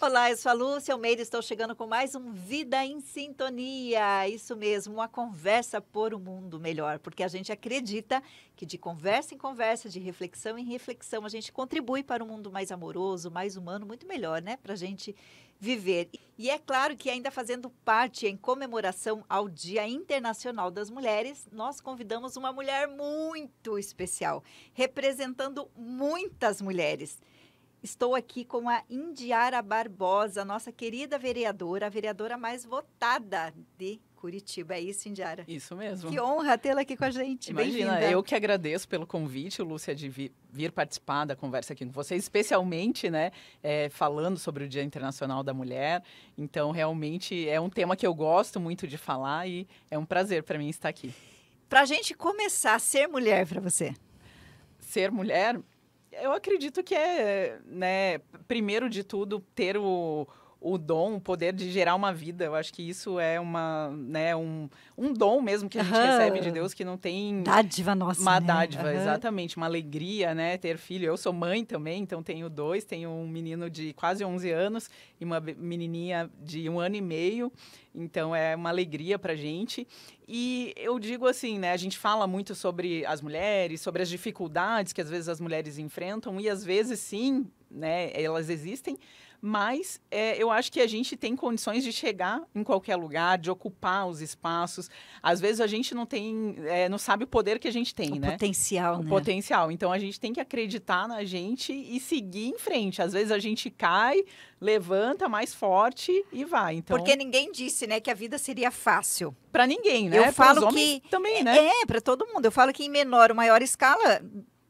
Olá, eu sou a Lúcia Almeida, estou chegando com mais um Vida em Sintonia. Isso mesmo, uma conversa por um mundo melhor, porque a gente acredita que de conversa em conversa, de reflexão em reflexão, a gente contribui para um mundo mais amoroso, mais humano, muito melhor, né? Para a gente viver. E é claro que ainda fazendo parte em comemoração ao Dia Internacional das Mulheres, nós convidamos uma mulher muito especial, representando muitas mulheres. Estou aqui com a Indiara Barbosa, nossa querida vereadora, a vereadora mais votada de Curitiba. É isso, Indiara? Isso mesmo. Que honra tê-la aqui com a gente. Imagina, eu que agradeço pelo convite, Lúcia, de vir participar da conversa aqui com vocês, especialmente, né, falando sobre o Dia Internacional da Mulher. Então, realmente, é um tema que eu gosto muito de falar e é um prazer para mim estar aqui. Para a gente começar a ser mulher para você? Ser mulher... Eu acredito que né, primeiro de tudo, ter o dom, o poder de gerar uma vida. Eu acho que isso é um dom mesmo que a gente recebe de Deus, que não tem... Dádiva nossa, uma né? dádiva, exatamente. Uma alegria, né? Ter filho. Eu sou mãe também, então tenho dois. Tenho um menino de quase 11 anos e uma menininha de 1 ano e meio. Então, é uma alegria pra gente. E eu digo assim, né? A gente fala muito sobre as mulheres, sobre as dificuldades que às vezes as mulheres enfrentam. E às vezes, sim, né? Elas existem. Mas eu acho que a gente tem condições de chegar em qualquer lugar, de ocupar os espaços. Às vezes a gente não sabe o poder que a gente tem, né? Potencial, né? O potencial. Então a gente tem que acreditar na gente e seguir em frente. Às vezes a gente cai, levanta mais forte e vai. Então, porque ninguém disse, né, que a vida seria fácil. Para ninguém, né? Eu falo que também, né? Para todo mundo. Eu falo que em menor ou maior escala,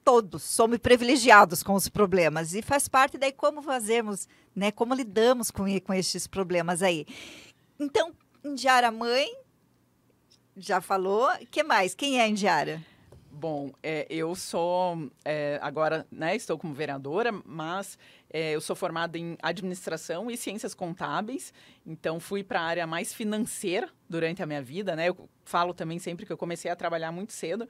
todos somos privilegiados com os problemas e faz parte daí como fazemos, né? Como lidamos com esses problemas aí. Então, Indiara mãe, já falou. O que mais? Quem é a Indiara? Bom, eu sou, agora, né, estou como vereadora, mas eu sou formada em administração e ciências contábeis, então fui para a área mais financeira durante a minha vida, né? Eu falo também sempre que eu comecei a trabalhar muito cedo.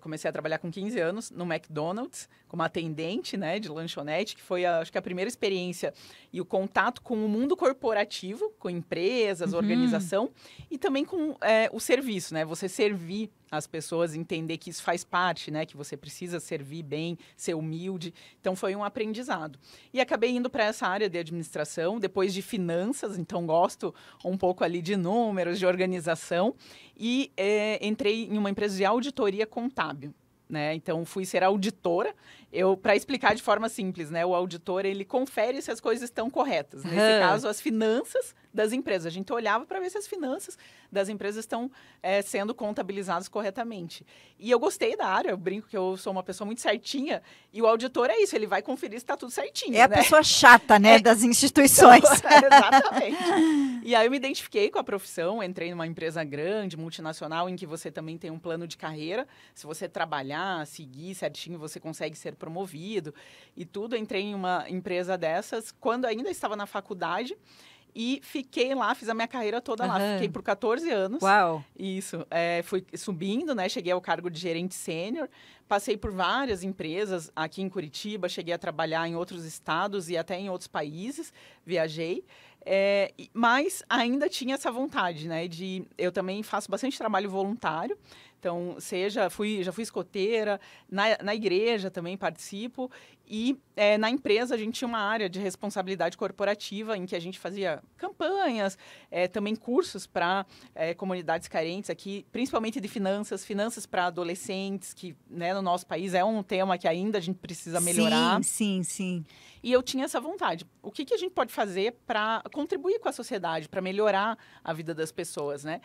Comecei a trabalhar com 15 anos no McDonald's, como atendente, né, de lanchonete, que foi, acho que a primeira experiência e o contato com o mundo corporativo, com empresas, organização, e também com o serviço, né, você servir as pessoas, entender que isso faz parte, né, que você precisa servir bem, ser humilde. Então, foi um aprendizado. E acabei indo para essa área de administração, depois de finanças, então gosto um pouco ali de números, de organização, e entrei em uma empresa de auditoria contábil. Né? Então, fui ser auditora. Para explicar de forma simples, né? O auditor, ele confere se as coisas estão corretas. Nesse caso, as finanças das empresas. A gente olhava para ver se as finanças das empresas estão sendo contabilizadas corretamente. E eu gostei da área, eu brinco que eu sou uma pessoa muito certinha, e o auditor é isso, ele vai conferir se está tudo certinho. É, né? A pessoa chata, né, das instituições. Exatamente. E aí eu me identifiquei com a profissão, entrei numa empresa grande, multinacional, em que você também tem um plano de carreira. Se você trabalhar, seguir certinho, você consegue ser promovido e tudo. Entrei em uma empresa dessas quando ainda estava na faculdade e fiquei lá, fiz a minha carreira toda lá. Fiquei por 14 anos. Uau! Isso. Fui subindo, né? Cheguei ao cargo de gerente sênior. Passei por várias empresas aqui em Curitiba. Cheguei a trabalhar em outros estados e até em outros países. Viajei. Mas ainda tinha essa vontade, né? Eu também faço bastante trabalho voluntário. Então, já fui escoteira, na igreja também participo. E na empresa a gente tinha uma área de responsabilidade corporativa em que a gente fazia campanhas, também cursos para comunidades carentes aqui, principalmente de finanças para adolescentes, que, né, no nosso país é um tema que ainda a gente precisa melhorar. Sim. E eu tinha essa vontade. O que a gente pode fazer para contribuir com a sociedade, para melhorar a vida das pessoas, né?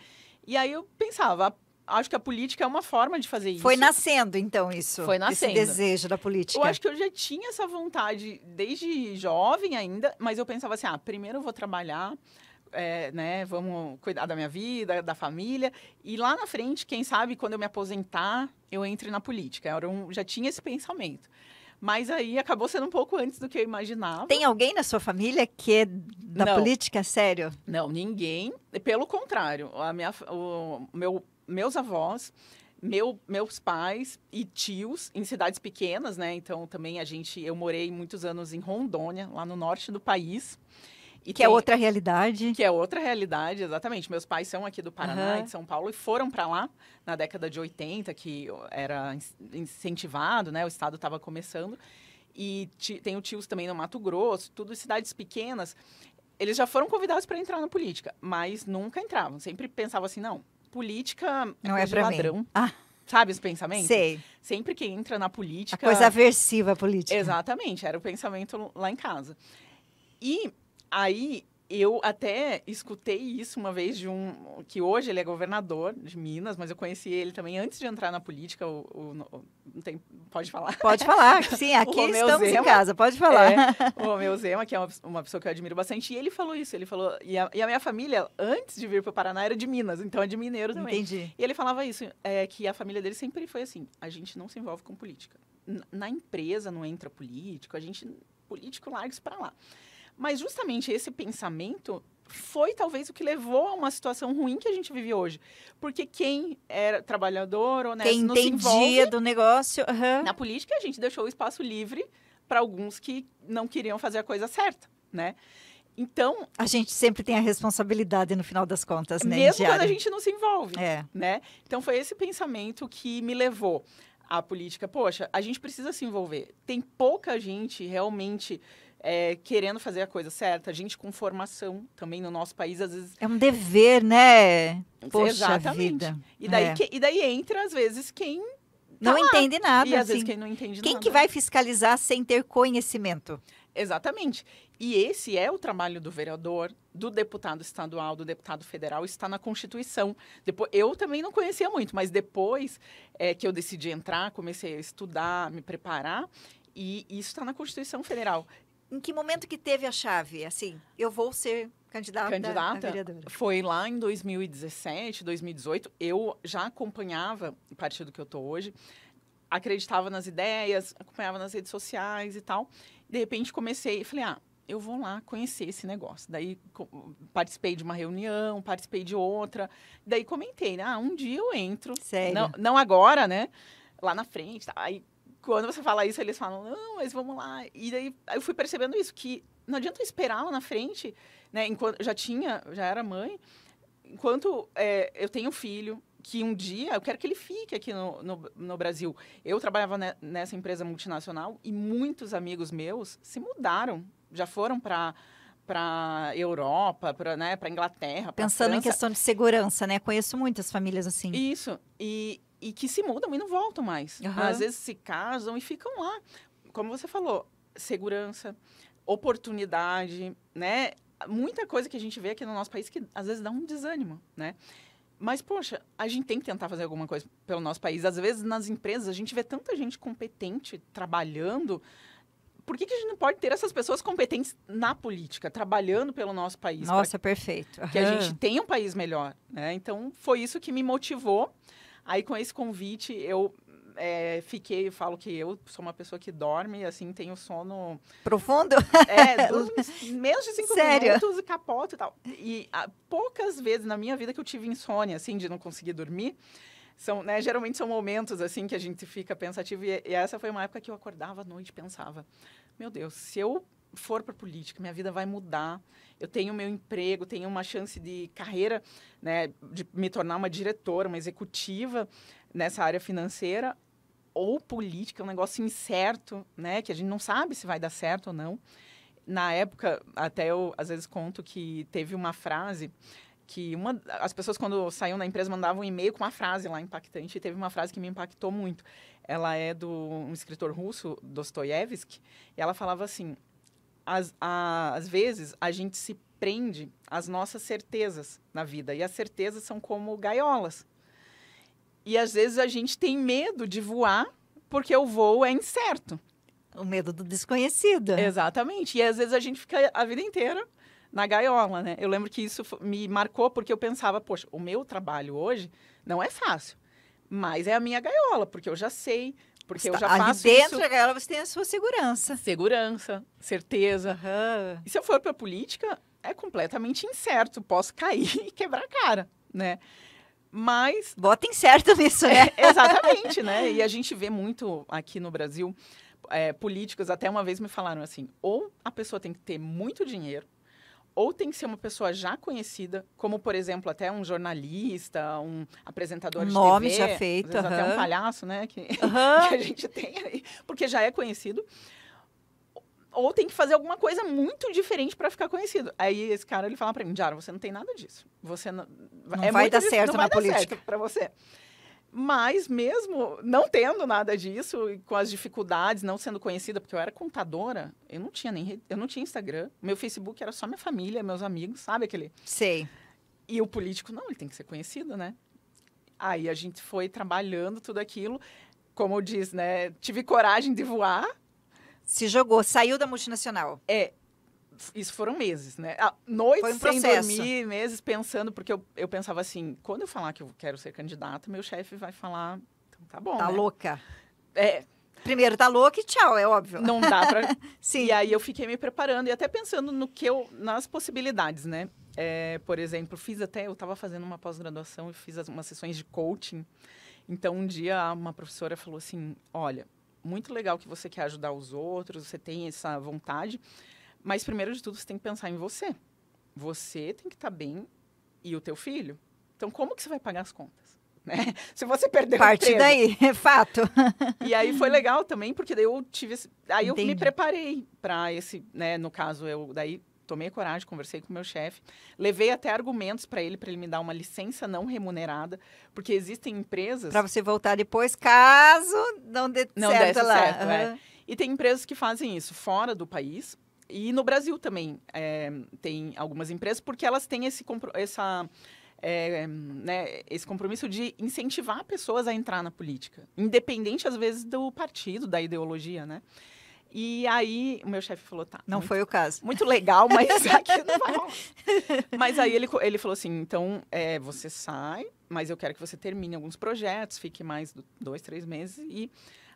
E aí eu pensava, acho que a política é uma forma de fazer isso. Foi nascendo, então, isso? Foi nascendo. Esse desejo da política. Eu acho que eu já tinha essa vontade desde jovem ainda, mas eu pensava assim, primeiro eu vou trabalhar, né, vamos cuidar da minha vida, da família, e lá na frente, quem sabe, quando eu me aposentar, eu entre na política. Já tinha esse pensamento. Mas aí acabou sendo um pouco antes do que eu imaginava. Tem alguém na sua família que é da política, sério? Não, ninguém. Pelo contrário, meus avós Meus pais e tios em cidades pequenas, né? Então, também eu morei muitos anos em Rondônia, lá no norte do país. Que é outra realidade. Que é outra realidade, exatamente. Meus pais são aqui do Paraná, de São Paulo, e foram para lá na década de 80, que era incentivado, né? O Estado estava começando. E tenho tios também no Mato Grosso, tudo cidades pequenas. Eles já foram convidados para entrar na política, mas nunca entravam. Sempre pensavam assim, não, política não é para ladrão. Sabe os pensamentos? Sei. Sempre que entra na política... A coisa aversiva à política. Exatamente, era o pensamento lá em casa. E aí, eu até escutei isso uma vez de que hoje ele é governador de Minas, mas eu conheci ele também antes de entrar na política. Não tem, pode falar? Pode falar, sim, aqui estamos em casa, pode falar. O Romeu Zema, que é uma pessoa que eu admiro bastante, e ele falou isso, e a minha família, antes de vir para o Paraná, era de Minas, então é de mineiro também. Entendi. E ele falava isso, que a família dele sempre foi assim, a gente não se envolve com política. Na empresa não entra político, político larga isso para lá. Mas justamente esse pensamento foi talvez o que levou a uma situação ruim que a gente vive hoje. Porque quem era trabalhador, honesto, quem não se envolve entendia do negócio. Na política, a gente deixou o espaço livre para alguns que não queriam fazer a coisa certa, né? Então... A gente sempre tem a responsabilidade no final das contas, né? Mesmo quando a gente não se envolve, né? Então, foi esse pensamento que me levou à política. Poxa, a gente precisa se envolver. Tem pouca gente realmente... querendo fazer a coisa certa, gente com formação também no nosso país, às vezes... É um dever, né? Poxa Exatamente. Vida. E daí entra, às vezes, quem... não entende nada. E às assim. vezes quem não entende quem nada. que vai fiscalizar sem ter conhecimento? Exatamente. E esse é o trabalho do vereador, do deputado estadual, do deputado federal, está na Constituição. Eu também não conhecia muito, mas depois que eu decidi entrar, comecei a estudar, me preparar, e isso está na Constituição Federal. Em que momento que teve a chave? Assim, eu vou ser candidata a vereadora. Foi lá em 2017, 2018. Eu já acompanhava o partido que eu estou hoje, acreditava nas ideias, acompanhava nas redes sociais e tal. De repente, falei, eu vou lá conhecer esse negócio. Daí, participei de uma reunião, participei de outra. Daí, comentei, um dia eu entro. Sério? Não agora, né? Lá na frente. Tá? Aí, quando você fala isso, eles falam, não, mas vamos lá. E daí, eu fui percebendo isso, que não adianta eu esperar lá na frente, né? Enquanto já era mãe. Enquanto eu tenho filho, que um dia eu quero que ele fique aqui no Brasil. Eu trabalhava nessa empresa multinacional e muitos amigos meus se mudaram, já foram para Europa, para Inglaterra, pensando França. Em questão de segurança, né? Conheço muitas famílias assim. Isso. E que se mudam e não voltam mais. Às vezes se casam e ficam lá. Como você falou, segurança, oportunidade, né? Muita coisa que a gente vê aqui no nosso país que às vezes dá um desânimo, né? Mas, poxa, a gente tem que tentar fazer alguma coisa pelo nosso país. Às vezes, nas empresas, a gente vê tanta gente competente trabalhando. Por que a gente não pode ter essas pessoas competentes na política, trabalhando pelo nosso país? Nossa, perfeito. Que a gente tenha um país melhor, né? Então, foi isso que me motivou. Aí, com esse convite, eu falo que eu sou uma pessoa que dorme, assim, tenho sono... Profundo? Durmo menos de 5 minutos e capoto e tal. E poucas vezes na minha vida que eu tive insônia, assim, de não conseguir dormir. Geralmente são momentos, assim, que a gente fica pensativo. E essa foi uma época que eu acordava à noite e pensava, meu Deus, se eu for para a política, minha vida vai mudar. Eu tenho meu emprego, tenho uma chance de carreira, né, de me tornar uma diretora, uma executiva nessa área financeira. Ou política, é um negócio incerto, né? Que a gente não sabe se vai dar certo ou não. Na época, até eu, às vezes, conto que teve uma frase que as pessoas, quando saíam da empresa, mandavam um e-mail com uma frase lá impactante. E teve uma frase que me impactou muito. Ela é de um escritor russo, Dostoiévski, e ela falava assim, às vezes, a gente se prende às nossas certezas na vida. E as certezas são como gaiolas. E, às vezes, a gente tem medo de voar porque o voo é incerto. O medo do desconhecido. Exatamente. E, às vezes, a gente fica a vida inteira na gaiola, né? Eu lembro que isso me marcou porque eu pensava, poxa, o meu trabalho hoje não é fácil, mas é a minha gaiola, porque eu já sei, porque eu já faço ali isso. dentro da gaiola você tem a sua segurança. Segurança, certeza. E se eu for para a política, é completamente incerto. Posso cair e quebrar a cara, né? Mas... Botem certo nisso, né? Exatamente, né? E a gente vê muito aqui no Brasil, políticos até uma vez me falaram assim, ou a pessoa tem que ter muito dinheiro, ou tem que ser uma pessoa já conhecida, como, por exemplo, até um jornalista, um apresentador de nome TV. já feito. Às vezes até um palhaço, né? Que a gente tem aí, porque já é conhecido. Ou tem que fazer alguma coisa muito diferente para ficar conhecido. Aí esse cara, ele fala para mim, Jara, você não tem nada disso. Você não vai dar certo na política. Para você. Mas mesmo não tendo nada disso, e com as dificuldades, não sendo conhecida, porque eu era contadora, eu não tinha Instagram. Meu Facebook era só minha família, meus amigos, sabe aquele? Sei. E o político, não, ele tem que ser conhecido, né? Aí a gente foi trabalhando tudo aquilo. Como diz, né? Tive coragem de voar. Se jogou, saiu da multinacional. Isso foram meses, né? Noites sem processo. dormir, meses pensando, porque eu pensava assim, quando eu falar que eu quero ser candidata, meu chefe vai falar, então tá bom, Tá né? louca. É, Primeiro tá louca e tchau, é óbvio. não dá pra... Sim. E aí eu fiquei me preparando e até pensando nas possibilidades, né? Por exemplo, eu tava fazendo uma pós-graduação e fiz umas sessões de coaching. Então, um dia, uma professora falou assim, olha, muito legal que você quer ajudar os outros, você tem essa vontade, mas primeiro de tudo você tem que pensar em você. Você tem que estar bem e o teu filho. Então, como que você vai pagar as contas? Né? Se você perder o Parte emprego. daí, é fato. E aí foi legal também, porque daí eu aí Entendi. eu me preparei para esse, né, no caso, eu daí tomei coragem, conversei com o meu chefe, levei até argumentos para ele me dar uma licença não remunerada, porque existem empresas... Para você voltar depois, caso não dê certo desse lá. certo, E tem empresas que fazem isso fora do país, e no Brasil também tem algumas empresas, porque elas têm esse compromisso de incentivar pessoas a entrar na política, independente, às vezes, do partido, da ideologia, né? E aí, o meu chefe falou, tá. Não foi o caso. Muito legal, mas aqui não vai rolar. Mas aí ele falou assim, então, você sai, mas eu quero que você termine alguns projetos, fique mais 2, 3 meses e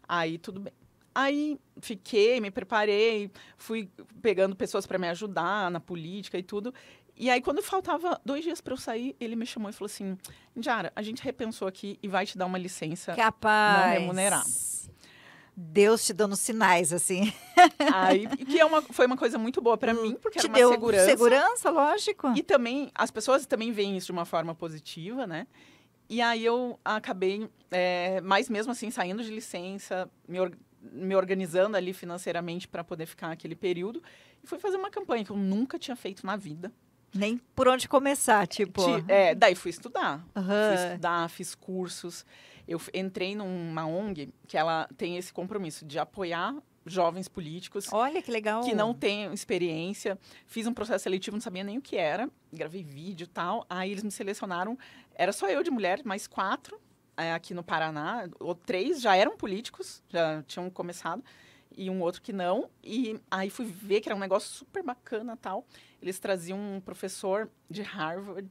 aí tudo bem. Aí fiquei, me preparei, fui pegando pessoas para me ajudar na política e tudo. E aí, quando faltava 2 dias para eu sair, ele me chamou e falou assim, Jara, a gente repensou aqui e vai te dar uma licença Capaz. não remunerada. Deus te dando sinais, assim. Aí, que foi uma coisa muito boa para mim, porque te era uma deu segurança. Segurança, lógico. E também, as pessoas também veem isso de uma forma positiva, né? E aí eu acabei, mas mesmo assim, saindo de licença, me organizando ali financeiramente para poder ficar aquele período. E fui fazer uma campanha que eu nunca tinha feito na vida. Nem por onde começar, tipo. Daí fui estudar. Uhum. Fui estudar, fiz cursos. Eu entrei numa ONG que ela tem esse compromisso de apoiar jovens políticos. Olha que legal. Que não têm experiência. Fiz um processo seletivo, não sabia nem o que era. Gravei vídeo e tal. Aí eles me selecionaram. Era só eu de mulher, mais 4 aqui no Paraná. Ou 3 já eram políticos, já tinham começado. E um outro que não. E aí fui ver que era um negócio super bacana e tal. Eles traziam um professor de Harvard,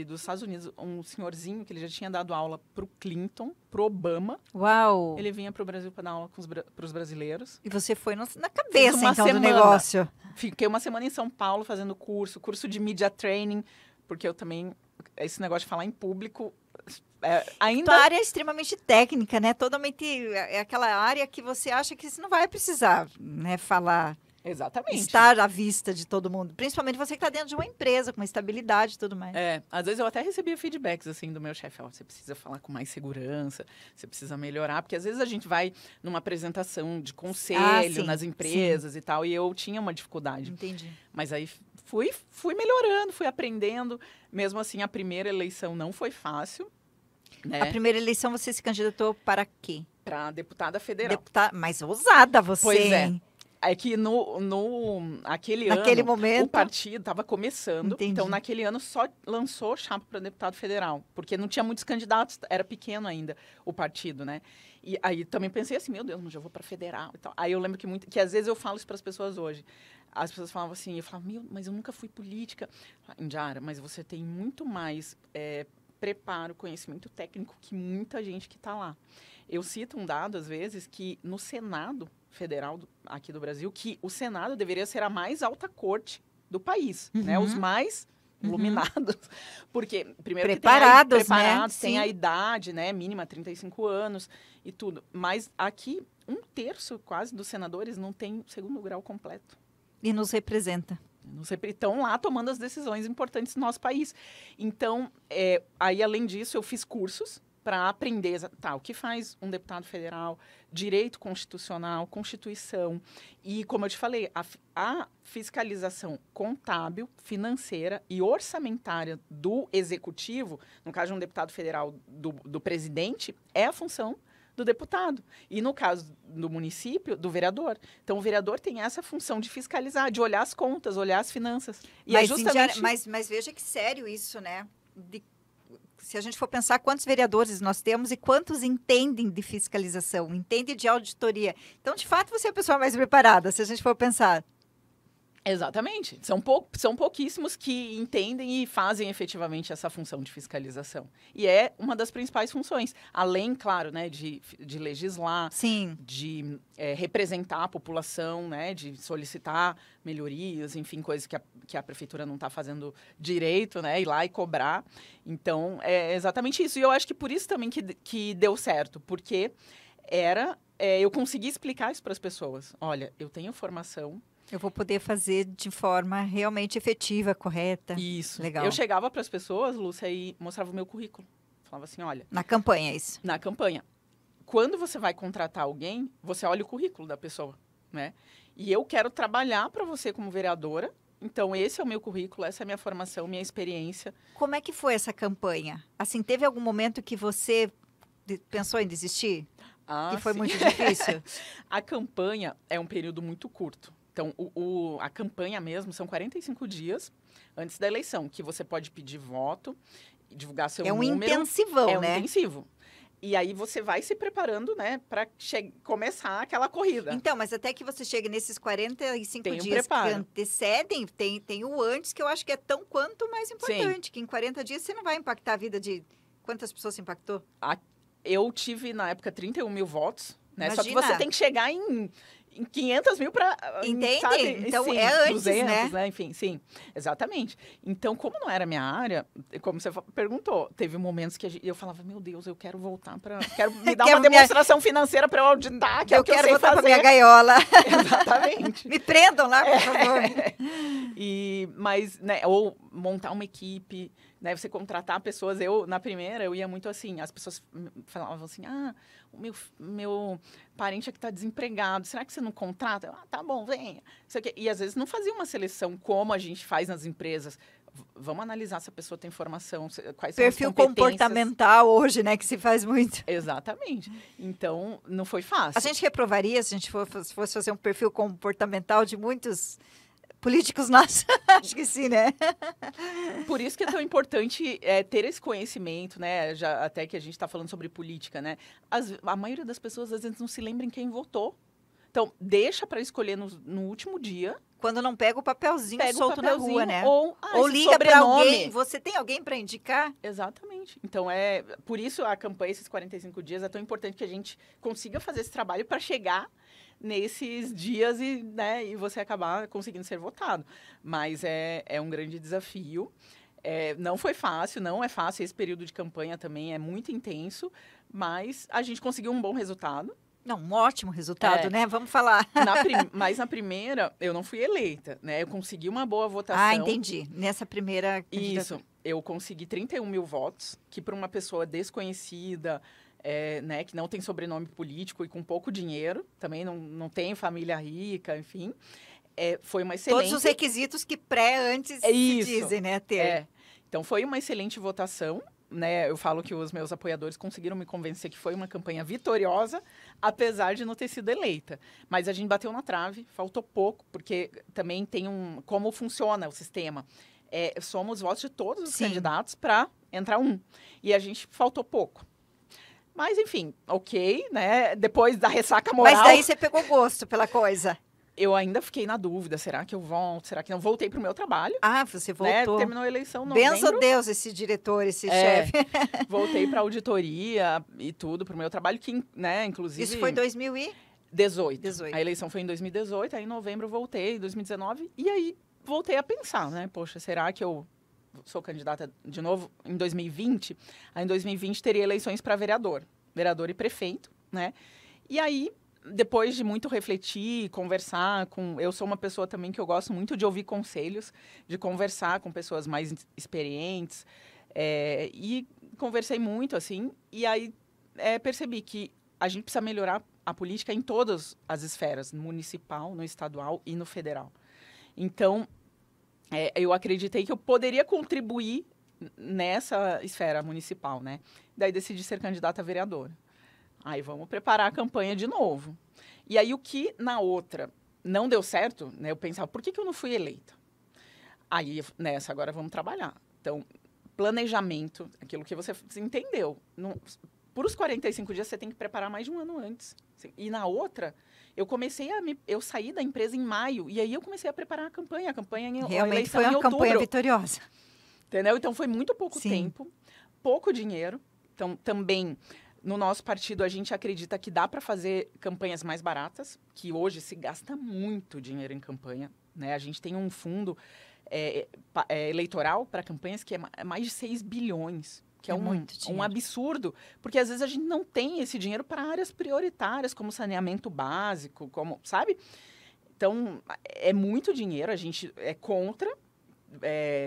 dos Estados Unidos, um senhorzinho que ele já tinha dado aula para o Clinton, para o Obama. Uau! Ele vinha para o Brasil para dar aula para os brasileiros. E você foi na cabeça, então, do semana. negócio. Fiquei uma semana em São Paulo fazendo curso de media training, porque eu também, esse negócio de falar em público, ainda... Tua área é extremamente técnica, né? Totalmente, é aquela área que você acha que você não vai precisar, né, falar... Exatamente. Estar à vista de todo mundo. Principalmente você que está dentro de uma empresa, com uma estabilidade e tudo mais. Às vezes eu até recebia feedbacks, assim, do meu chefe. Você precisa falar com mais segurança, você precisa melhorar. Porque às vezes a gente vai numa apresentação de conselho nas empresas e tal, e eu tinha uma dificuldade. Entendi. Mas aí fui melhorando, fui aprendendo. Mesmo assim, a primeira eleição não foi fácil. Né? A primeira eleição você se candidatou para quê? Para deputada federal. Mais ousada você, pois hein? É que naquele momento, o partido estava começando. Entendi. Então, naquele ano, só lançou chapa para deputado federal. Porque não tinha muitos candidatos, era pequeno ainda o partido, né? E aí também pensei assim, meu Deus, mas eu vou para federal e tal. Aí eu lembro que às vezes eu falo isso para as pessoas hoje. As pessoas falavam assim, eu falava, mas eu nunca fui política. Indiara, mas você tem muito mais preparo, conhecimento técnico que muita gente que está lá. Eu cito um dado, às vezes, que no Senado Federal aqui do Brasil, que o Senado deveria ser a mais alta corte do país, né? Os mais iluminados, porque primeiro preparados, que preparados, né? tem a Sim. idade, né, mínima 35 anos e tudo. Mas aqui, 1/3 quase dos senadores não tem segundo grau completo. E nos representa. Estão lá tomando as decisões importantes do nosso país. Então, aí além disso, eu fiz cursos para aprender o que faz um deputado federal, direito constitucional, Constituição. E, como eu te falei, a fiscalização contábil, financeira e orçamentária do executivo, no caso de um deputado federal do presidente, é a função do deputado. E, no caso do município, do vereador. Então, o vereador tem essa função de fiscalizar, de olhar as contas, olhar as finanças. E Mas, justamente... mas veja que sério isso, né? Se a gente for pensar quantos vereadores nós temos e quantos entendem de fiscalização, entendem de auditoria. Então, de fato, você é a pessoa mais preparada, se a gente for pensar. Exatamente. São pouquíssimos que entendem e fazem efetivamente essa função de fiscalização. E é uma das principais funções. Além, claro, né, de legislar, Sim. de representar a população, né, de solicitar melhorias, enfim, coisas que a prefeitura não está fazendo direito, né, ir lá e cobrar. Então, é exatamente isso. E eu acho que por isso também que deu certo, porque eu consegui explicar isso para as pessoas. Olha, eu tenho formação. Eu vou poder fazer de forma realmente efetiva, correta. Isso. Legal. Eu chegava para as pessoas, Lúcia, e mostrava o meu currículo. Falava assim, olha... Na campanha, isso. Na campanha. Quando você vai contratar alguém, você olha o currículo da pessoa, né? E eu quero trabalhar para você como vereadora. Então, esse é o meu currículo, essa é a minha formação, minha experiência. Como é que foi essa campanha? Assim, teve algum momento que você pensou em desistir? Que foi sim. muito difícil? A campanha é um período muito curto. Então, a campanha mesmo são 45 dias antes da eleição, que você pode pedir voto, divulgar seu número. É um intensivão, né? É um intensivo. E aí você vai se preparando, né, para começar aquela corrida. Então, mas até que você chegue nesses 45 Tem um dias que preparo. antecedem, tem o antes, que eu acho que é tão quanto mais importante, que em 40 dias você não vai impactar a vida de... Quantas pessoas se impactou? Eu tive, na época, 31 mil votos, né? Imagina. Só que você tem que chegar em 500 mil para... Entende? Sabe? Então, sim, é antes, 200, né? Enfim, sim, exatamente. Então, como não era minha área, como você perguntou, teve momentos que eu falava, meu Deus, eu quero voltar para... Quero me dar uma demonstração financeira para eu auditar, que é o que eu sei quero voltar fazer. para minha gaiola. Exatamente. Me prendam lá, por favor. Mas, né, ou montar uma equipe, né, você contratar pessoas. Na primeira, eu ia muito assim, as pessoas falavam assim, o meu parente aqui está desempregado, será que você não contrata? Tá bom, venha. E às vezes não fazia uma seleção como a gente faz nas empresas. Vamos analisar se a pessoa tem formação, quais são as Perfil competências. comportamental hoje, né, que se faz muito. Exatamente. Então, não foi fácil. A gente reprovaria se a gente fosse fazer um perfil comportamental de muitos políticos nossos? Acho que sim, né? Por isso que é tão importante ter esse conhecimento, né? Já até que a gente está falando sobre política, né? A maioria das pessoas, às vezes, não se lembra em quem votou. Então, deixa para escolher no último dia. Quando não pega o papelzinho solto na rua, né? Ou liga para alguém. Você tem alguém para indicar? Exatamente. Então, por isso a campanha, esses 45 dias, é tão importante que a gente consiga fazer esse trabalho para chegar nesses dias e você acabar conseguindo ser votado. Mas é um grande desafio. Não foi fácil, não é fácil. Esse período de campanha também é muito intenso, mas a gente conseguiu um bom resultado. Não, um ótimo resultado, né? Vamos falar. Mas na primeira, eu não fui eleita, né? Eu consegui uma boa votação. Ah, entendi. Nessa primeira... Isso. Eu consegui 31 mil votos, que para uma pessoa desconhecida, né, que não tem sobrenome político e com pouco dinheiro, também não tem família rica, enfim, foi uma excelente... Todos os requisitos que antes se dizem, né, ter. Então, foi uma excelente votação, né? Eu falo que os meus apoiadores conseguiram me convencer que foi uma campanha vitoriosa, apesar de não ter sido eleita. Mas a gente bateu na trave, faltou pouco, porque também tem como funciona o sistema. Somos votos de todos os candidatos para entrar um. E a gente faltou pouco. Mas, enfim, ok, né? Depois da ressaca moral... Mas daí você pegou gosto pela coisa. Eu ainda fiquei na dúvida, será que eu volto? Será que não? Voltei para o meu trabalho. Ah, você voltou. Né? Terminou a eleição em novembro. Benção Deus, esse diretor, esse chefe. Voltei para a auditoria e tudo, para o meu trabalho, que, né, inclusive... Isso foi em 2018. A eleição foi em 2018, aí em novembro voltei, em 2019, e aí voltei a pensar, né? Poxa, será que eu sou candidata de novo em 2020, aí em 2020 teria eleições para vereador e prefeito, né? E aí, depois de muito refletir, conversar com... Eu sou uma pessoa também que eu gosto muito de ouvir conselhos, de conversar com pessoas mais experientes, e conversei muito, assim, e aí percebi que a gente precisa melhorar a política em todas as esferas, no municipal, no estadual e no federal. Então, eu acreditei que eu poderia contribuir nessa esfera municipal, né? Daí decidi ser candidata a vereadora. Aí vamos preparar a campanha de novo. E aí o que na outra não deu certo, né? Eu pensava, por que eu não fui eleita? Aí nessa agora vamos trabalhar. Então, planejamento, aquilo que você entendeu. Por os 45 dias você tem que preparar mais de um ano antes. E na outra, eu saí da empresa em maio e aí eu comecei a preparar a campanha. Realmente foi uma campanha vitoriosa. Entendeu? Então foi muito pouco tempo, pouco dinheiro. Então também no nosso partido a gente acredita que dá para fazer campanhas mais baratas, que hoje se gasta muito dinheiro em campanha, né? A gente tem um fundo eleitoral para campanhas que é mais de 6 bilhões. Que é um absurdo, porque às vezes a gente não tem esse dinheiro para áreas prioritárias, como saneamento básico, como, sabe? Então, é muito dinheiro, a gente é contra,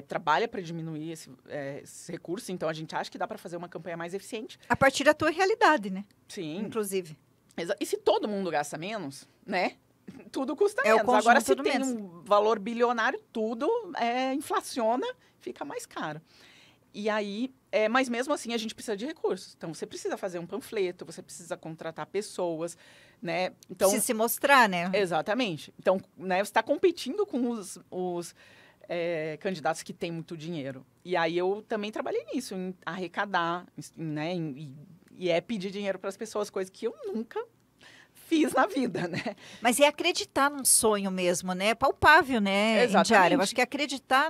trabalha para diminuir esse recurso, então a gente acha que dá para fazer uma campanha mais eficiente. A partir da tua realidade, né? Sim. Inclusive. E se todo mundo gasta menos, né? Tudo custa menos. Agora, se tem um valor bilionário, tudo inflaciona, fica mais caro. E aí, mas mesmo assim a gente precisa de recursos. Então, você precisa fazer um panfleto, você precisa contratar pessoas, né? Então, precisa se mostrar, né? Exatamente. Então, né, você está competindo com os candidatos que têm muito dinheiro. E aí eu também trabalhei nisso, em arrecadar, né? E pedir dinheiro para as pessoas, coisa que eu nunca fiz na vida, né? Mas é acreditar num sonho mesmo, né? Palpável, né, Exatamente. Eu acho que acreditar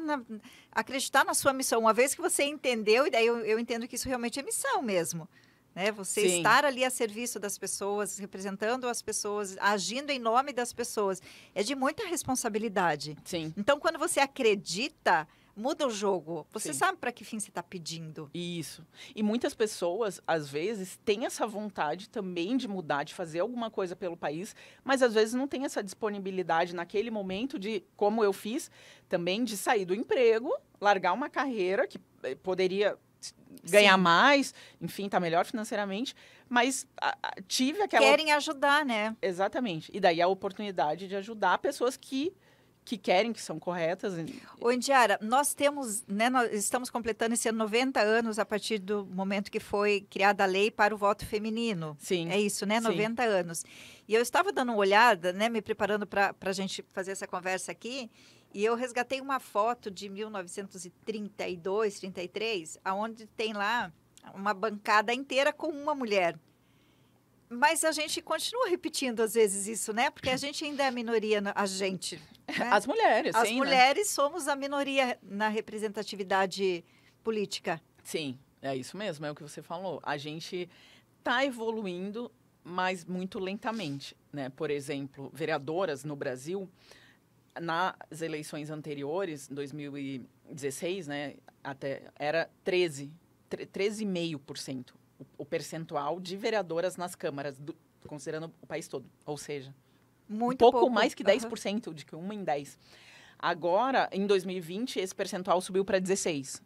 na sua missão. Uma vez que você entendeu, e daí eu entendo que isso realmente é missão mesmo. Né? Você estar ali a serviço das pessoas, representando as pessoas, agindo em nome das pessoas. É de muita responsabilidade. Sim. Então, quando você acredita, muda o jogo. Você sabe para que fim você está pedindo. Isso. E muitas pessoas, às vezes, têm essa vontade também de mudar, de fazer alguma coisa pelo país, mas às vezes não tem essa disponibilidade naquele momento de, como eu fiz, também de sair do emprego, largar uma carreira que poderia ganhar mais, enfim, tá melhor financeiramente, mas tive aquela... Querem ajudar, né? Exatamente. E daí a oportunidade de ajudar pessoas que querem, que são corretas. Ô, Indiara, nós temos, né, nós estamos completando esse ano 90 anos a partir do momento que foi criada a lei para o voto feminino. Sim. É isso, né? 90 anos. E eu estava dando uma olhada, né, me preparando para a gente fazer essa conversa aqui, e eu resgatei uma foto de 1932, 33, onde tem lá uma bancada inteira com uma mulher. Mas a gente continua repetindo às vezes isso, né? Porque a gente ainda é a minoria, a gente. Né? As mulheres, sim. As mulheres somos a minoria na representatividade política. Sim, é isso mesmo, é o que você falou. A gente está evoluindo, mas muito lentamente, né? Por exemplo, vereadoras no Brasil, nas eleições anteriores, 2016, né? Era 13,5%. O percentual de vereadoras nas câmaras, considerando o país todo. Ou seja, um pouco mais que 10%, de que 1 em 10. Agora, em 2020, esse percentual subiu para 16%.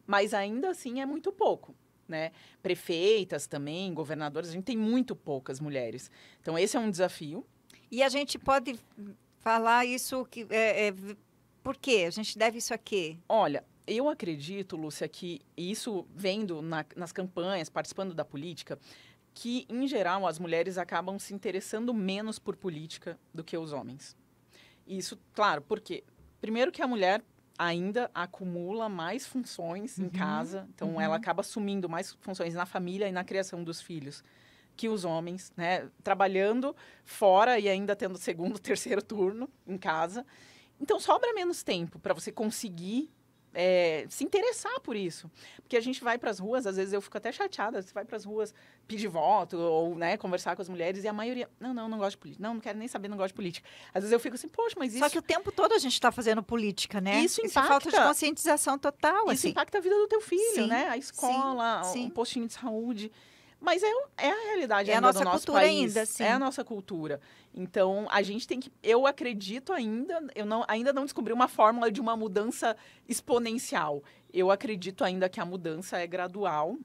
Mas ainda assim é muito pouco, né? Prefeitas também, governadoras, a gente tem muito poucas mulheres. Então, esse é um desafio. E a gente pode falar isso, por quê? A gente deve isso a quê? Olha, eu acredito, Lúcia, que isso vendo nas campanhas, participando da política, que, em geral, as mulheres acabam se interessando menos por política do que os homens. Isso, claro, porque, primeiro que a mulher ainda acumula mais funções em casa, então ela acaba assumindo mais funções na família e na criação dos filhos que os homens, né? Trabalhando fora e ainda tendo segundo, terceiro turno em casa. Então, sobra menos tempo para você conseguir se interessar por isso. Porque a gente vai para as ruas, às vezes eu fico até chateada, você vai para as ruas pedir voto ou, né, conversar com as mulheres e a maioria, não gosto de política. Não quero nem saber, não gosto de política. Às vezes eu fico assim, poxa, mas isso... Só que o tempo todo a gente está fazendo política, né? Isso é falta de conscientização total, Isso assim. impacta a vida do teu filho, Sim, né? A escola, sim. um postinho de saúde. Mas é a realidade É a ainda nossa do nosso cultura país. ainda, sim. É a nossa cultura. Então, a gente tem que... Eu acredito ainda... ainda não descobri uma fórmula de uma mudança exponencial. Eu acredito ainda que a mudança é gradual,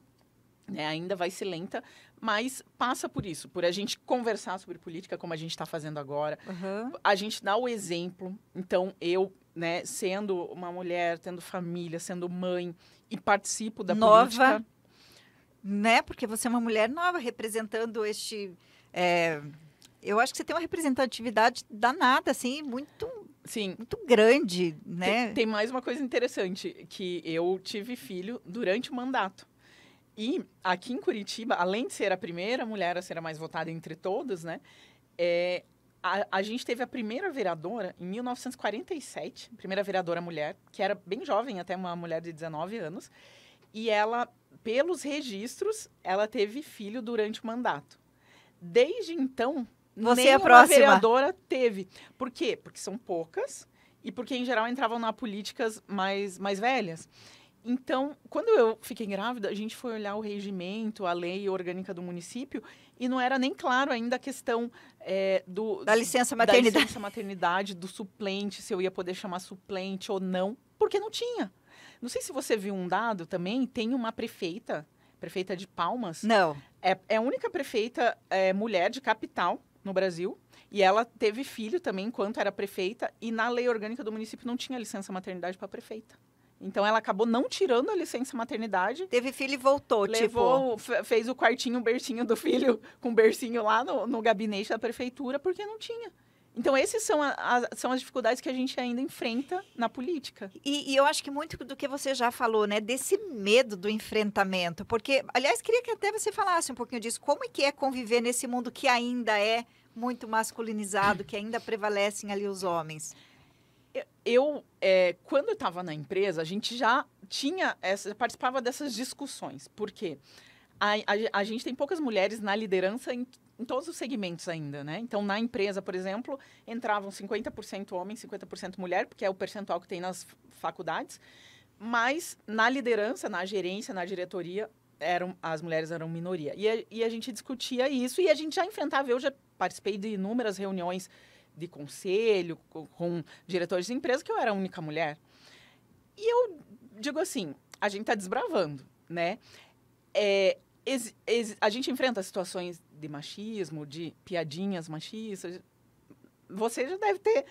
né? Ainda vai ser lenta, mas passa por isso. Por a gente conversar sobre política, como a gente está fazendo agora. Uhum. A gente dá o exemplo. Então, eu, né, sendo uma mulher, tendo família, sendo mãe, e participo da política... Né? Porque você é uma mulher nova representando este... eu acho que você tem uma representatividade danada, assim, muito grande, né? Tem mais uma coisa interessante, que eu tive filho durante o mandato. E aqui em Curitiba, além de ser a primeira mulher a ser a mais votada entre todos, né? A gente teve a primeira vereadora em 1947, primeira vereadora mulher, que era bem jovem, até uma mulher de 19 anos. E ela, pelos registros, ela teve filho durante o mandato. Desde então, nenhuma vereadora teve. Por quê? Porque são poucas e porque, em geral, entravam na políticas mais velhas. Então, quando eu fiquei grávida, a gente foi olhar o regimento, a lei orgânica do município, e não era nem claro ainda a questão da licença maternidade. Da licença maternidade, do suplente, se eu ia poder chamar suplente ou não, porque não tinha. Não sei se você viu um dado também, tem uma prefeita de Palmas. Não. É a única prefeita mulher de capital no Brasil. E ela teve filho também enquanto era prefeita. E na lei orgânica do município não tinha licença maternidade para prefeita. Então, ela acabou não tirando a licença maternidade. Teve filho e voltou, fez o quartinho, o bercinho do filho com o bercinho lá no gabinete da prefeitura, porque não tinha. Então, essas são as dificuldades que a gente ainda enfrenta na política. E eu acho que muito do que você já falou, né? Desse medo do enfrentamento. Porque, aliás, queria que até você falasse um pouquinho disso. Como é que é conviver nesse mundo que ainda é muito masculinizado, que ainda prevalecem ali os homens? Quando eu estava na empresa, a gente já participava dessas discussões. Por quê? A gente tem poucas mulheres na liderança em todos os segmentos ainda, né? Então, na empresa, por exemplo, entravam 50% homem, 50% mulher, porque é o percentual que tem nas faculdades. Mas na liderança, na gerência, na diretoria, as mulheres eram minoria. E a gente discutia isso e a gente já enfrentava. Eu já participei de inúmeras reuniões de conselho com diretores de empresa, que eu era a única mulher. E eu digo assim, a gente está desbravando, né? A gente enfrenta situações de machismo, de piadinhas machistas. Você já deve ter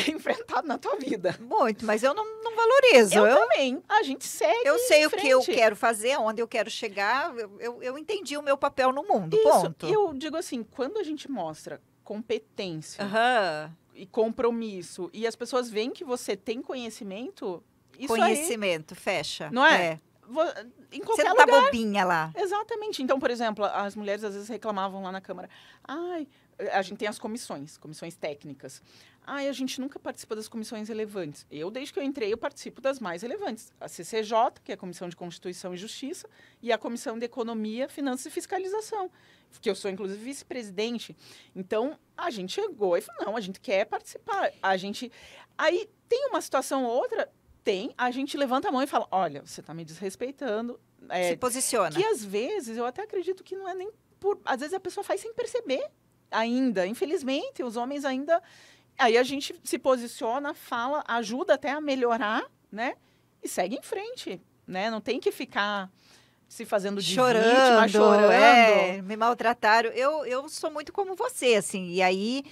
enfrentado na tua vida. Muito, mas eu não valorizo. Eu também. A gente segue Eu sei o que eu quero fazer, onde eu quero chegar. Eu entendi o meu papel no mundo, ponto. Eu digo assim, quando a gente mostra competência e compromisso, e as pessoas veem que você tem conhecimento, isso conhecimento, fecha. Não é? Em qualquer lugar. Você não tá bobinha lá. Exatamente. Então, por exemplo, as mulheres às vezes reclamavam lá na Câmara. A gente tem as comissões técnicas. A gente nunca participa das comissões relevantes. Desde que eu entrei, eu participo das mais relevantes. A CCJ, que é a Comissão de Constituição e Justiça, e a Comissão de Economia, Finanças e Fiscalização, que eu sou, inclusive, vice-presidente. Então, a gente chegou e falou, não, a gente quer participar. Aí tem uma situação ou outra... a gente levanta a mão e fala, olha, você está me desrespeitando. Se posiciona. Que às vezes, eu até acredito que não é nem por... Às vezes a pessoa faz sem perceber ainda. Infelizmente, os homens ainda... Aí a gente se posiciona, fala, ajuda até a melhorar, né? E segue em frente, né? Não tem que ficar se fazendo de vítima, chorando. Me maltrataram. Eu sou muito como você, assim. E aí,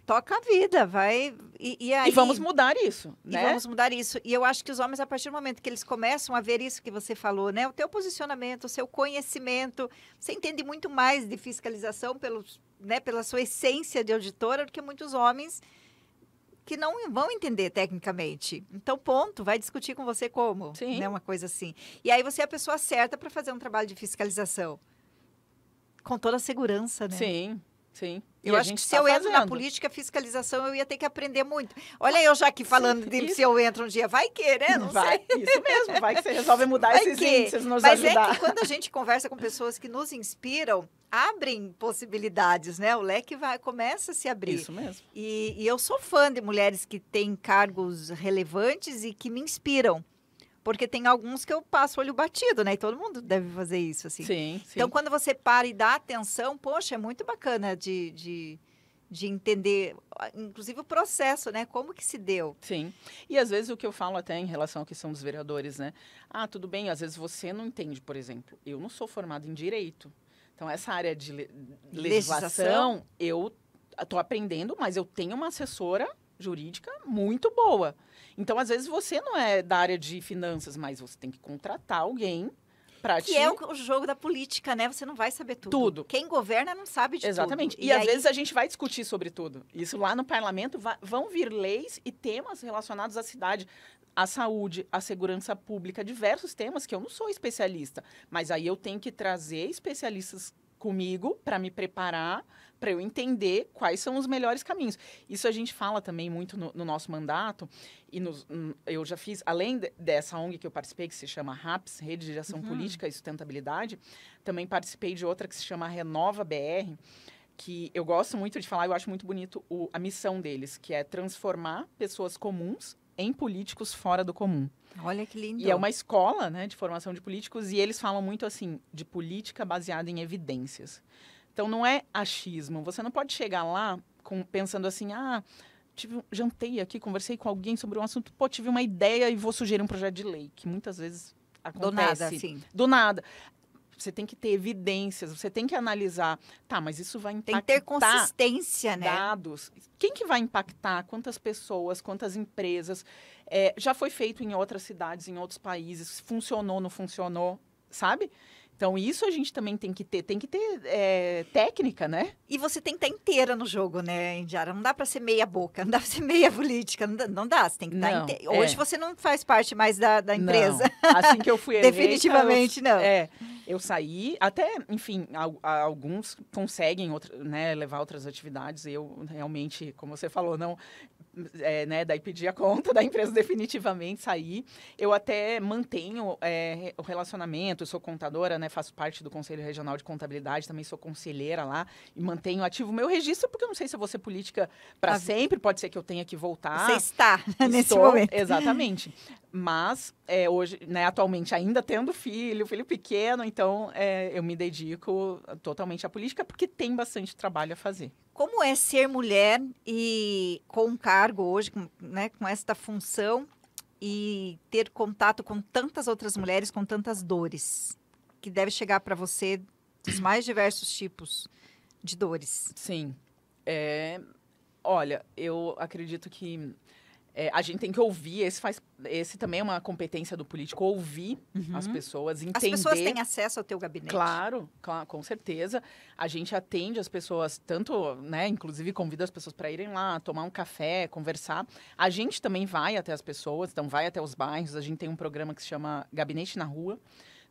toca a vida, vai... E vamos mudar isso, né? E vamos mudar isso. E eu acho que os homens, a partir do momento que eles começam a ver isso que você falou, né? O teu posicionamento, o seu conhecimento, você entende muito mais de fiscalização pela sua essência de auditora do que muitos homens que não vão entender tecnicamente. Então, ponto, vai discutir com você como, Sim. Né? Uma coisa assim. E aí você é a pessoa certa para fazer um trabalho de fiscalização. Com toda a segurança, né? Sim. Sim. Eu acho que se eu entro na política, fiscalização, eu ia ter que aprender muito. Olha eu já aqui falando de se eu entro um dia, vai querer, não sei. Isso mesmo, vai que você resolve mudar Vai esses que. índices, nos Mas ajudar. é que quando a gente conversa com pessoas que nos inspiram, abrem possibilidades, né? O leque começa a se abrir. Isso mesmo. E eu sou fã de mulheres que têm cargos relevantes e que me inspiram. Porque tem alguns que eu passo olho batido, né? E todo mundo deve fazer isso, assim. Sim, sim. Então, quando você para e dá atenção, poxa, é muito bacana de entender, inclusive, o processo, né? Como que se deu. Sim. E, às vezes, o que eu falo até em relação à questão dos vereadores, né? Ah, tudo bem, às vezes você não entende, por exemplo. Eu não sou formada em Direito. Então, essa área de legislação, eu estou aprendendo, mas eu tenho uma assessora jurídica muito boa. Então, às vezes, você não é da área de finanças, mas você tem que contratar alguém para te... Que é o jogo da política, né? Você não vai saber tudo. Tudo. Quem governa não sabe de Exatamente. tudo. E às vezes a gente vai discutir sobre tudo. Isso lá no parlamento vão vir leis e temas relacionados à cidade, à saúde, à segurança pública, diversos temas que eu não sou especialista. Mas aí eu tenho que trazer especialistas comigo para me preparar, para eu entender quais são os melhores caminhos. Isso a gente fala também muito no nosso mandato. E eu já fiz, além dessa ONG que eu participei, que se chama RAPS, Rede de Ação Política e Sustentabilidade, também participei de outra que se chama Renova BR, que eu gosto muito de falar, eu acho muito bonito a missão deles, que é transformar pessoas comuns em políticos fora do comum. Olha que lindo. E é uma escola, né, de formação de políticos, e eles falam muito assim, de política baseada em evidências. Então, não é achismo. Você não pode chegar lá pensando assim, jantei aqui, conversei com alguém sobre um assunto, tive uma ideia e vou sugerir um projeto de lei, que muitas vezes acontece. Do nada, sim. Do nada. Você tem que ter evidências, você tem que analisar. Tá, mas isso vai impactar... Tem que ter consistência, né? Dados. Quem que vai impactar? Quantas pessoas? Quantas empresas? Já foi feito em outras cidades, em outros países. Funcionou, não funcionou, sabe? Então, isso a gente também tem que ter técnica, né? E você tem que estar inteira no jogo, né, Indiara? Não dá para ser meia boca, não dá para ser meia política, não dá. Você tem que estar inteira. Hoje você não faz parte mais da empresa. Não. Assim que eu fui eleita... Definitivamente não. Eu saí, até, enfim, alguns conseguem né, levar outras atividades. Eu realmente, como você falou, não... né, daí pedi a conta da empresa definitivamente, saí. Eu até mantenho o relacionamento, eu sou contadora, né, faço parte do Conselho Regional de Contabilidade, também sou conselheira lá e mantenho ativo o meu registro, porque eu não sei se eu vou ser política para sempre, pode ser que eu tenha que voltar. Você está nesse momento. Exatamente. Mas hoje, né, atualmente, ainda tendo filho pequeno, então eu me dedico totalmente à política, porque tem bastante trabalho a fazer. Como é ser mulher e com um cargo hoje, né, com esta função e ter contato com tantas outras mulheres, com tantas dores, que deve chegar para você dos mais diversos tipos de dores? Sim. Olha, eu acredito que a gente tem que ouvir, esse também é uma competência do político, ouvir as pessoas, entender... As pessoas têm acesso ao teu gabinete? Claro, com certeza. A gente atende as pessoas, tanto, né, inclusive convida as pessoas para irem lá, tomar um café, conversar. A gente também vai até as pessoas, então vai até os bairros, a gente tem um programa que se chama Gabinete na Rua.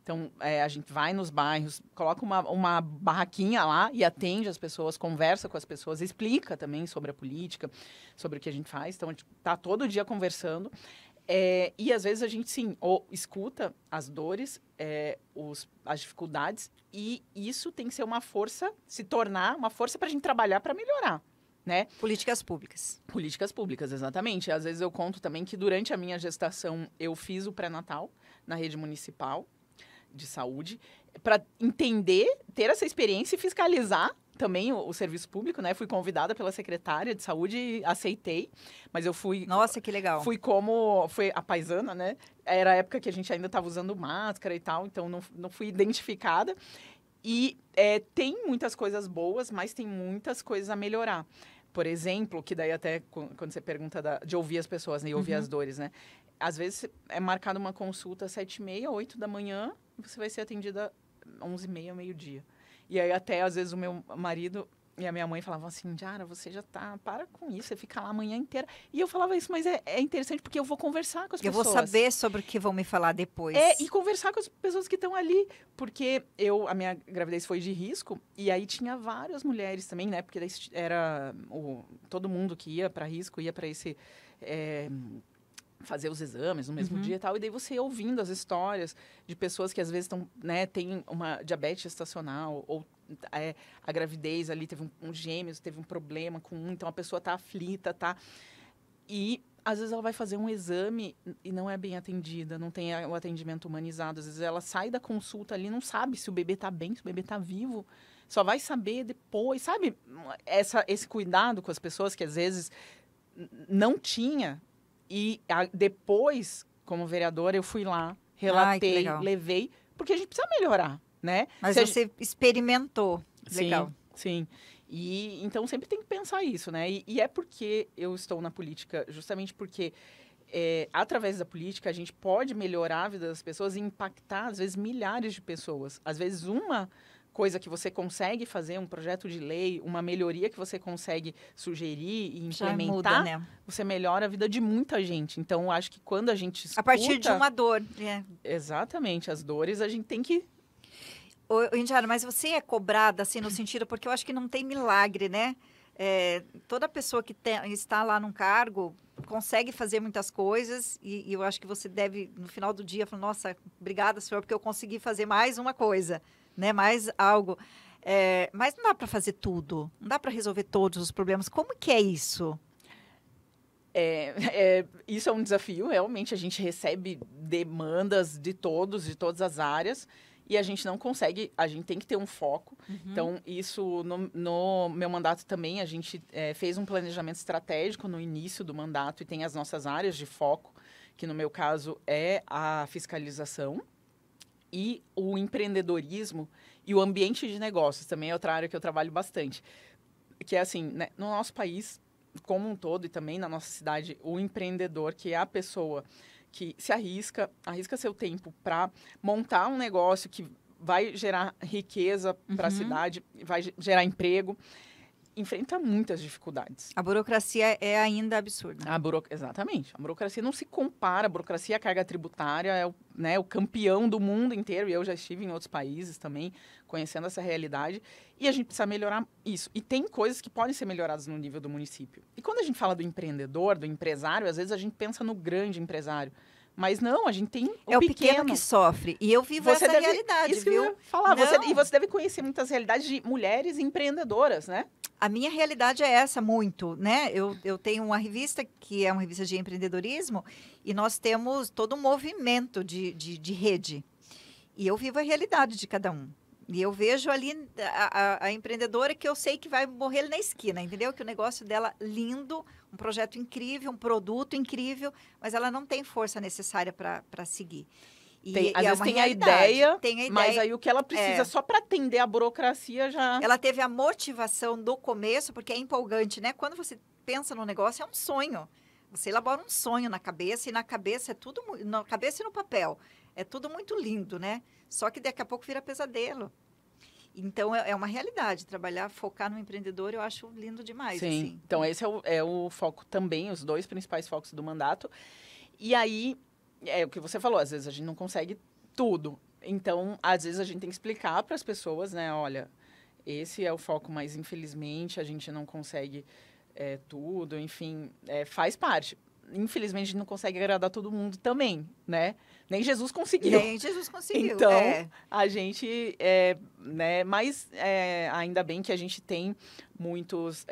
Então, a gente vai nos bairros, coloca uma barraquinha lá e atende as pessoas, conversa com as pessoas, explica também sobre a política, sobre o que a gente faz. Então, a gente está todo dia conversando. E, às vezes, a gente, sim, escuta as dores, as dificuldades, e isso tem que ser uma força, se tornar uma força para a gente trabalhar para melhorar. Né? Políticas públicas. Políticas públicas, exatamente. Às vezes, eu conto também que, durante a minha gestação, eu fiz o pré-natal na rede municipal de saúde, para entender, ter essa experiência e fiscalizar também o serviço público, né? Fui convidada pela secretária de saúde e aceitei, mas eu fui... Nossa, que legal. Foi a paisana, né? Era a época que a gente ainda estava usando máscara e tal, então não fui identificada. E tem muitas coisas boas, mas tem muitas coisas a melhorar. Por exemplo, que daí até quando você pergunta de ouvir as pessoas, né? E ouvir as dores, né? Às vezes é marcada uma consulta às 7h30, 8 da manhã, e você vai ser atendida às 11h30, meio-dia. E aí até, às vezes, o meu marido E a minha mãe falava assim, Diara, você já tá, para com isso, você fica lá a manhã inteira. E eu falava isso, mas é interessante porque eu vou conversar com as Eu pessoas. vou saber sobre o que vão me falar depois. E conversar com as pessoas que estão ali. Porque a minha gravidez foi de risco, e aí tinha várias mulheres também, né? Porque daí era todo mundo que ia para risco, ia para esse... fazer os exames no mesmo dia e tal, e daí você ouvindo as histórias de pessoas que às vezes estão, né, tem uma diabetes gestacional, ou a gravidez ali teve um gêmeos, teve um problema com então a pessoa tá aflita, tá? E às vezes ela vai fazer um exame e não é bem atendida, não tem o atendimento humanizado, às vezes ela sai da consulta ali, não sabe se o bebê tá bem, se o bebê tá vivo, só vai saber depois, sabe? Esse cuidado com as pessoas que às vezes não tinha. E depois, como vereadora, eu fui lá, relatei, levei, porque a gente precisa melhorar, né? Mas você experimentou. Legal. Sim. E então sempre tem que pensar isso, né? E é porque eu estou na política, justamente porque através da política a gente pode melhorar a vida das pessoas e impactar, às vezes, milhares de pessoas. Às vezes, uma coisa que você consegue fazer, um projeto de lei, uma melhoria que você consegue sugerir e implementar, muda, né? Você melhora a vida de muita gente. Então, acho que quando a gente escuta... A partir de uma dor. Exatamente. As dores a gente tem que... Indiara, mas você é cobrada, assim, no sentido... Porque eu acho que não tem milagre, né? Toda pessoa que está lá num cargo consegue fazer muitas coisas e eu acho que você deve, no final do dia, falar, nossa, obrigada, senhor, porque eu consegui fazer mais uma coisa. Né, mais algo. Mas não dá para fazer tudo. Não dá para resolver todos os problemas. Como que é isso? Isso é um desafio. Realmente, a gente recebe demandas de todas as áreas. E a gente não consegue, a gente tem que ter um foco. Uhum. Então, isso no meu mandato também, a gente fez um planejamento estratégico no início do mandato e tem as nossas áreas de foco, que no meu caso é a fiscalização, e o empreendedorismo e o ambiente de negócios também é outra área que eu trabalho bastante. Que é assim, né, no nosso país como um todo e também na nossa cidade, o empreendedor, que é a pessoa que se arrisca seu tempo para montar um negócio que vai gerar riqueza para a cidade, vai gerar emprego, enfrenta muitas dificuldades. A burocracia é ainda absurda. Exatamente. A burocracia não se compara. A burocracia, a carga tributária, é o campeão do mundo inteiro. E eu já estive em outros países também, conhecendo essa realidade. E a gente precisa melhorar isso. E tem coisas que podem ser melhoradas no nível do município. E quando a gente fala do empreendedor, do empresário, às vezes a gente pensa no grande empresário. Mas não, a gente tem o pequeno que sofre. E eu vivo essa realidade, isso viu? Que eu ia falar. Você deve conhecer muitas realidades de mulheres empreendedoras, né? A minha realidade é essa, muito, né? Eu tenho uma revista que é uma revista de empreendedorismo e nós temos todo um movimento de rede. E eu vivo a realidade de cada um. E eu vejo ali a empreendedora que eu sei que vai morrer ali na esquina, entendeu? Que o negócio dela lindo, um projeto incrível, um produto incrível, mas ela não tem força necessária para seguir. Às vezes tem a ideia, mas aí o que ela precisa só para atender a burocracia já... Ela teve a motivação do começo, porque é empolgante, né? Quando você pensa no negócio, é um sonho. Você elabora um sonho na cabeça, e na cabeça é tudo... Na cabeça e no papel. É tudo muito lindo, né? Só que daqui a pouco vira pesadelo. Então, é uma realidade. Trabalhar, focar no empreendedor, eu acho lindo demais. Sim, assim. Então esse é o foco também, os dois principais focos do mandato. E aí... É o que você falou, às vezes a gente não consegue tudo. Então, às vezes a gente tem que explicar para as pessoas, né? Olha, esse é o foco, mas infelizmente a gente não consegue tudo, enfim, faz parte. Infelizmente a gente não consegue agradar todo mundo também, né? Nem Jesus conseguiu. Nem Jesus conseguiu, Então, a gente, né? Mas ainda bem que a gente tem muitos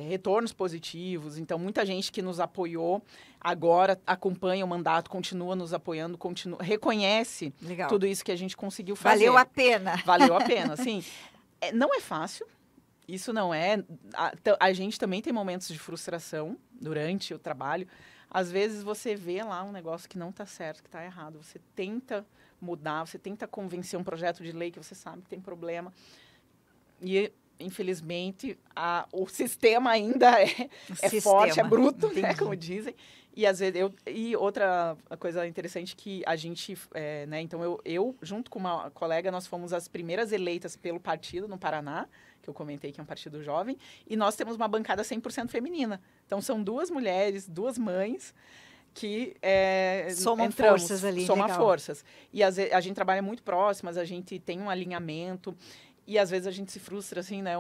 retornos positivos. Então, muita gente que nos apoiou agora acompanha o mandato, continua nos apoiando, reconhece tudo isso que a gente conseguiu fazer. Valeu a pena. Valeu a pena, sim. Não é fácil. Isso não é... A gente também tem momentos de frustração durante o trabalho. Às vezes você vê lá um negócio que não está certo, que está errado. Você tenta mudar, você tenta convencer um projeto de lei que você sabe que tem problema. E infelizmente, o sistema ainda é forte, é bruto, né, como dizem. E às vezes e outra coisa interessante que a gente, né, então eu junto com uma colega, nós fomos as primeiras eleitas pelo partido no Paraná, que eu comentei que é um partido jovem, e nós temos uma bancada 100% feminina. Então são 2 mulheres, 2 mães que somam forças ali, soma legal. forças. E às vezes a gente trabalha muito próximas, a gente tem um alinhamento. E às vezes a gente se frustra assim, né?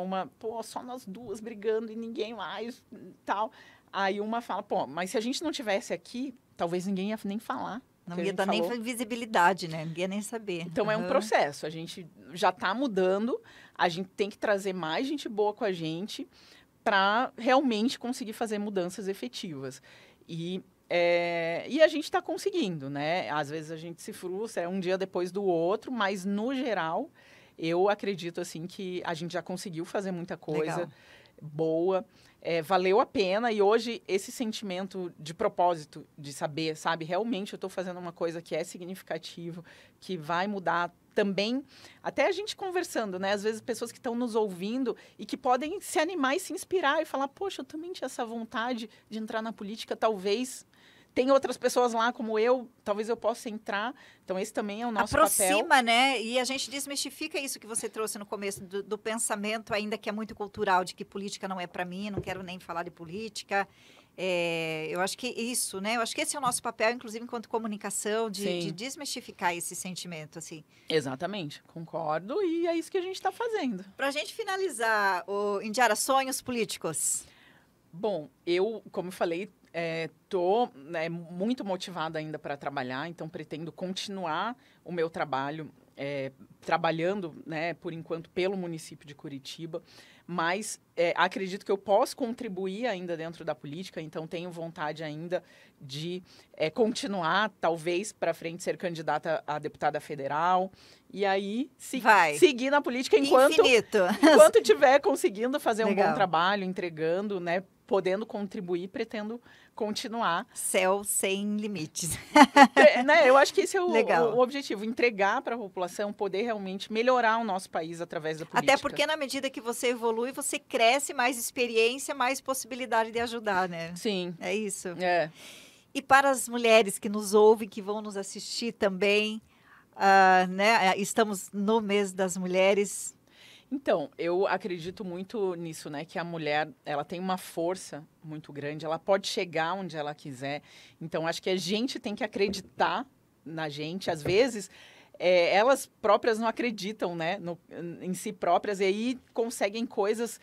Só nós 2 brigando e ninguém mais, tal. Aí uma fala, mas se a gente não tivesse aqui, talvez ninguém ia nem falar. Não ia dar nem visibilidade, né? Ninguém ia nem saber. Então, é um processo. A gente já está mudando. A gente tem que trazer mais gente boa com a gente para realmente conseguir fazer mudanças efetivas. E a gente está conseguindo, né? Às vezes a gente se frustra, um dia depois do outro, mas, no geral, eu acredito, assim, que a gente já conseguiu fazer muita coisa. Legal. Boa, valeu a pena, e hoje esse sentimento de propósito, de saber, sabe, realmente eu estou fazendo uma coisa que é significativo, que vai mudar também, até a gente conversando, né, às vezes pessoas que estão nos ouvindo e que podem se animar e se inspirar e falar, poxa, eu também tinha essa vontade de entrar na política, talvez tem outras pessoas lá como eu, talvez eu possa entrar. Então, esse também é o nosso papel. Aproxima, né? E a gente desmistifica isso que você trouxe no começo, do pensamento ainda que é muito cultural, de que política não é para mim, não quero nem falar de política. Eu acho que isso, né? Eu acho que esse é o nosso papel, inclusive, enquanto comunicação, de desmistificar esse sentimento, assim. Exatamente, concordo, e é isso que a gente está fazendo. Para a gente finalizar, Indiara, sonhos políticos? Bom, eu, como eu falei, estou muito motivada ainda para trabalhar, então pretendo continuar o meu trabalho, trabalhando, né, por enquanto, pelo município de Curitiba, mas acredito que eu posso contribuir ainda dentro da política, então tenho vontade ainda de continuar, talvez, para frente, ser candidata a deputada federal, e aí seguir na política enquanto estiver conseguindo fazer um bom trabalho, entregando, né, podendo contribuir, pretendo continuar. Céu sem limites. Né? Eu acho que esse é o objetivo, entregar para a população, poder realmente melhorar o nosso país através da política. Até porque na medida que você evolui, você cresce, mais experiência, mais possibilidade de ajudar, né? Sim. É isso? E para as mulheres que nos ouvem, que vão nos assistir também, né? Estamos no mês das mulheres. Então, eu acredito muito nisso, né? Que a mulher, ela tem uma força muito grande, ela pode chegar onde ela quiser. Então, acho que a gente tem que acreditar na gente. Às vezes, elas próprias não acreditam, né? Em si próprias, e aí conseguem coisas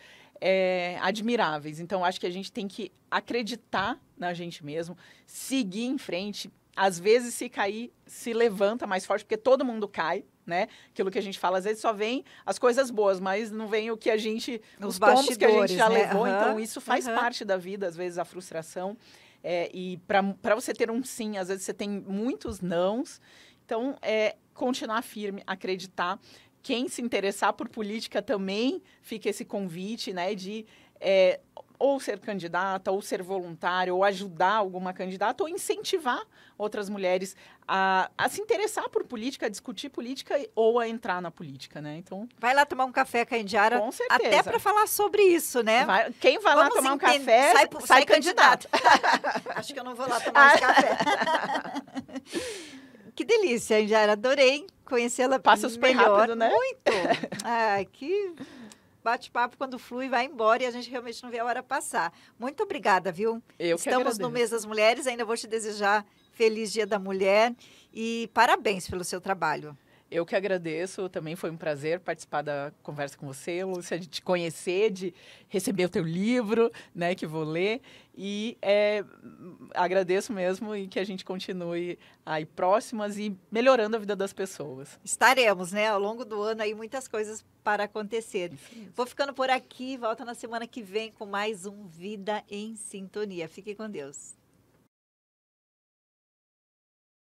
admiráveis. Então, acho que a gente tem que acreditar na gente mesmo, seguir em frente. Às vezes, se cair, se levanta mais forte, porque todo mundo cai, né? Aquilo que a gente fala, às vezes só vem as coisas boas, mas não vem o que a gente... Os tombos que a gente já levou. Então, isso faz parte da vida, às vezes, a frustração. E para você ter um sim, às vezes você tem muitos nãos. Então, continuar firme, acreditar. Quem se interessar por política também, fica esse convite, né? De... ou ser candidata, ou ser voluntário, ou ajudar alguma candidata, ou incentivar outras mulheres a se interessar por política, a discutir política ou a entrar na política, né? Então, vai lá tomar um café com a Indiara. Com certeza. Até para falar sobre isso, né? Quem vai lá tomar um café, sai candidato. Acho que eu não vou lá tomar esse café. Que delícia, Indiara. Adorei conhecê-la. Passa super rápido, né? Muito. Que... bate-papo quando flui, vai embora e a gente realmente não vê a hora passar. Muito obrigada, viu? Estamos no mês das mulheres, ainda vou te desejar feliz Dia da Mulher e parabéns pelo seu trabalho. Eu que agradeço, também foi um prazer participar da conversa com você, Lúcia, de te conhecer, de receber o teu livro, né, que vou ler, e agradeço mesmo e que a gente continue aí próximas e melhorando a vida das pessoas. Estaremos, né, ao longo do ano aí muitas coisas para acontecer. Vou ficando por aqui, volta na semana que vem com mais um Vida em Sintonia. Fique com Deus.